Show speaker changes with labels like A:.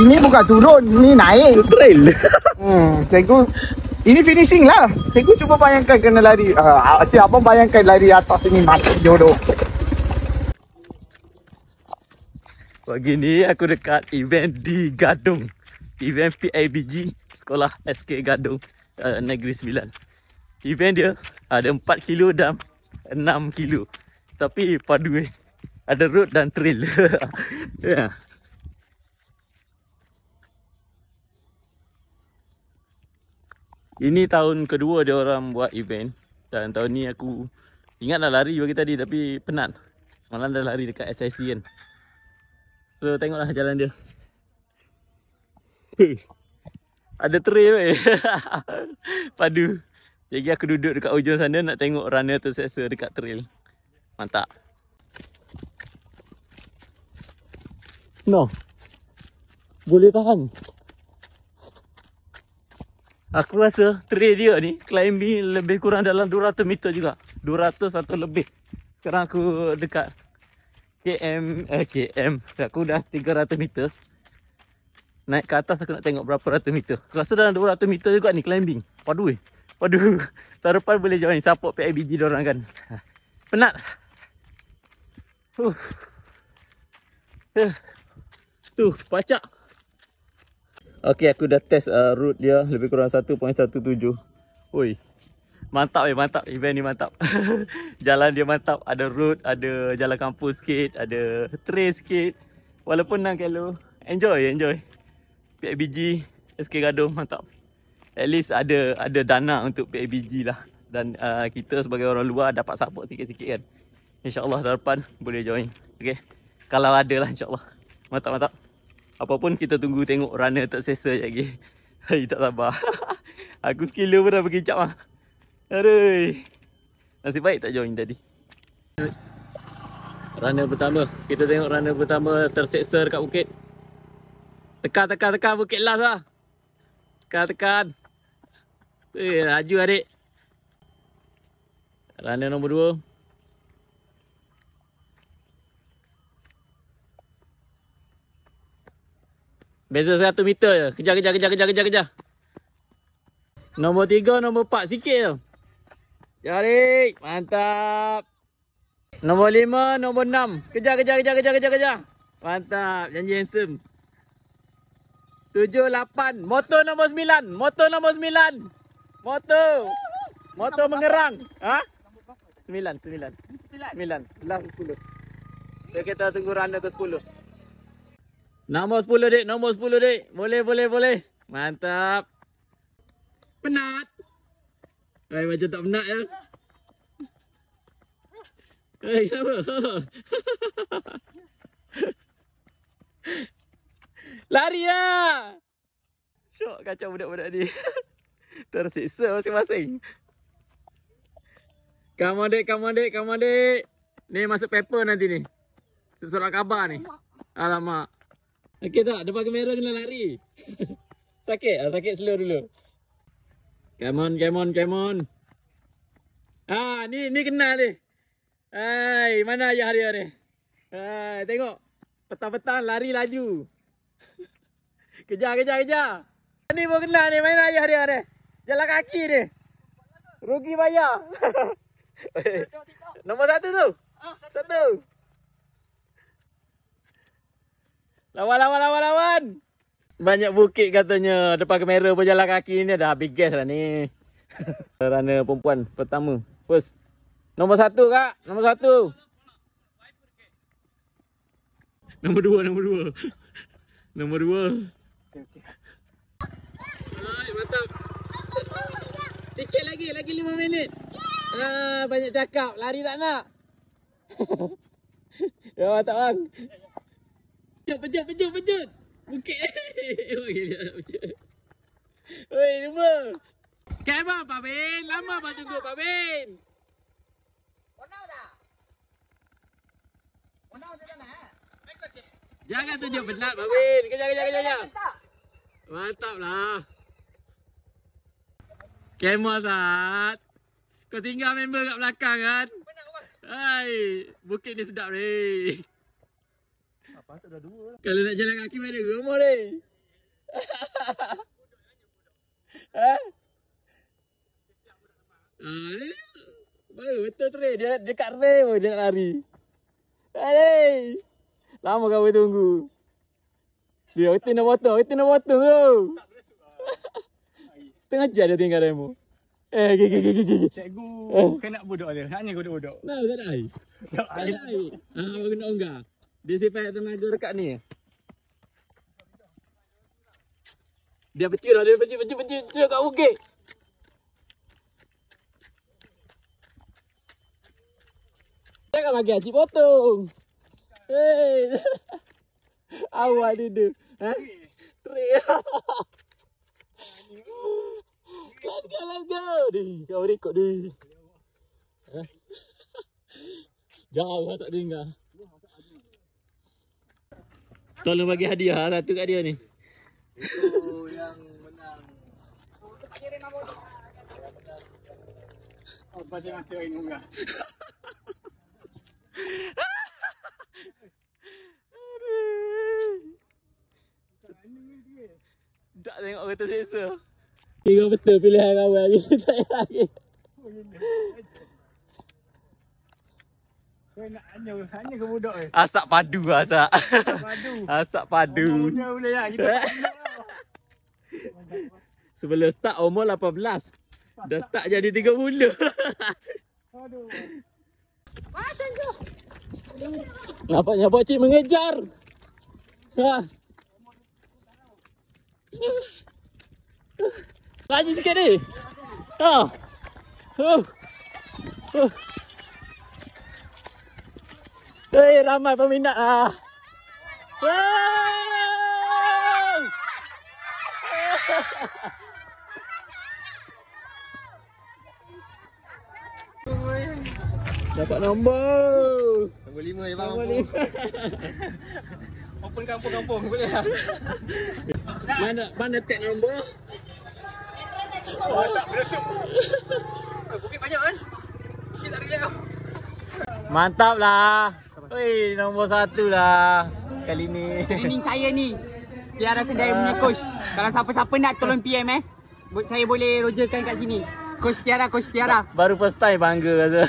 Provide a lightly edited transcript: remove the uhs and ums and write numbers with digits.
A: Ini bukan turun, ini naik.
B: Trail.
A: Cikgu, ini finishing lah. Cikgu cuba bayangkan kena lari. Cik abang bayangkan lari atas ini mati jodoh.
B: Pagi ni aku dekat event di Gadong. Event PIBG Sekolah SK Gadong Negeri Sembilan. Event dia ada 4 kilo dan 6 kilo. Tapi padu ada road dan trail. Yeah. Ini tahun kedua dia orang buat event. Dan tahun ni aku ingat nak lari bagi tadi tapi penat. Semalam dah lari dekat SIC kan. So tengoklah jalan dia. Ada trail padu. Jadi aku duduk dekat ujung sana nak tengok runner terseksa dekat trail. Mantap. No. Boleh tahan. Aku rasa trail dia ni climbing lebih kurang dalam 200 meter juga. 200 atau lebih. Sekarang aku dekat KM. Aku dah 300 meter. Naik ke atas aku nak tengok berapa ratus meter. Aku rasa dalam 200 meter juga ni climbing. Padu. Tahun depan boleh join support PIBG diorang kan. Penat. Tuh, pacak. Okey, aku dah test route dia lebih kurang 1.17. Oi. Mantap mantap. Event ni mantap. Jalan dia mantap. Ada road, ada jalan kampus sikit, ada trail sikit. Walaupun 6 kilo. Enjoy. PIBG SK Gadong mantap. At least ada dana untuk PIBG lah. Dan kita sebagai orang luar dapat support sikit-sikit kan. InsyaAllah tahun depan boleh join. Okay. Kalau ada lah insyaAllah. Mantap. Apapun kita tunggu tengok runner terseksa sekejap lagi. Hai, tak sabar. Aku sekilo pun dah berkicap lah. Aduh. Nasib baik tak join tadi. Runner pertama. Kita tengok runner pertama terseksa dekat bukit. Tekan bukit last lah. Tekan. Laju adik. Runner nombor 2. Beza 100 meter je. Kejar. Nombor 3, nombor 4 sikit je. Jarik, mantap. Nombor 5, nombor 6. Kejar. Mantap, janji handsome. 7, 8. Motor nombor 9. Motor mengerang. Ha? 9. Last 10. So kita tunggu runner ke 10. Nombor 10 dek. Boleh. Mantap. Penat. Macam tak penat ya. Kenapa? Lari lah. Syok kacau budak-budak ni. Tersiksa masing-masing. Come on dek. Ni masuk paper nanti ni. Surat khabar ni. Alamak. Okey tak? Depan kamera kena lari. Sakit? Sakit slow dulu. Come on. Ni kenal ni. Hai, mana ayah dia ni? Hai, tengok. Petang-petang lari laju. Kejar. Ni pun kenal ni, mana ayah dia ni? Jalan kaki ni. Rugi bayar. Nombor 1 tu. 1. Lawan. Banyak bukit katanya. Depan kamera berjalan kaki ni dah habis gas lah ni. Runner perempuan pertama. First. Nombor 1 kak. Nombor 1. Nombor 2. Okay. Hai, mantap. Sikit lagi 5 minit. Banyak cakap. Lari tak nak. Ya, mantap bang. Pejut. Bukit. Oi, lupa. Kemah Pak Bin. Lama Pak tunggu Pak Bin. Onau dah. Onau dia nak. Jangan tunjuk penat Pak Bin. Kejar. Mantap lah. Kemah Sat. Kau tinggal member kat belakang kan? Hai, bukit ni sedap ni. Apa tu dah 2 lah. Kalau nak jalan kaki mana rumah ni? Baru betul trail. Dia dekat trail pun dia nak lari. Hei. Lama kau tunggu. Dia betul nak potong tu. Tengah jam dia tinggal demo. Gigi.
A: Cikgu kena bodoh dia. Hanya bodoh.
B: Nah, tak ada air. Tak ada air. Baru nak unggah. Dia simpan tenaga dekat ni. Dia pecil dah, dia pecil. Dia kat bukit. Jangan bagi Acik potong. Hei. Awak tidur. Ha? Trik. Let's go. Ni, kau rekod ni. Jauh tak tinggal. Tolong bagi hadiah satu kat dia ni.
A: Itu yang menang. Oh, pasal masa ini enggak.
B: Tak tengok kata selesa. Kira betul pilihan kawan kita tak lagi.
A: Kau nak hanya ke budak eh.
B: Asak padu. Asak padu.
A: Boleh lah kita.
B: Sebelum start umur 18. Dah start jadi 30.
A: Aduh.
B: Nampaknya Pak Cik mengejar. Ha. Laju sikit ni. Ha. Hei, ramai peminat ah. Dapat nombor.
A: Nombor 5 je bang.
B: Nombor 5.
A: Open kampung boleh lah.
B: Mana tag nombor?
A: Oh, tak berasuk. Bukit banyak kan? Bukit tak relax tau.
B: Mantap lah. Oi, nombor 1 lah kali ni.
C: Training saya ni Tiara Sendai punya coach. Kalau siapa-siapa nak tolong PM saya boleh rogerkan kat sini. Coach Tiara.
B: Baru first time bangga rasa.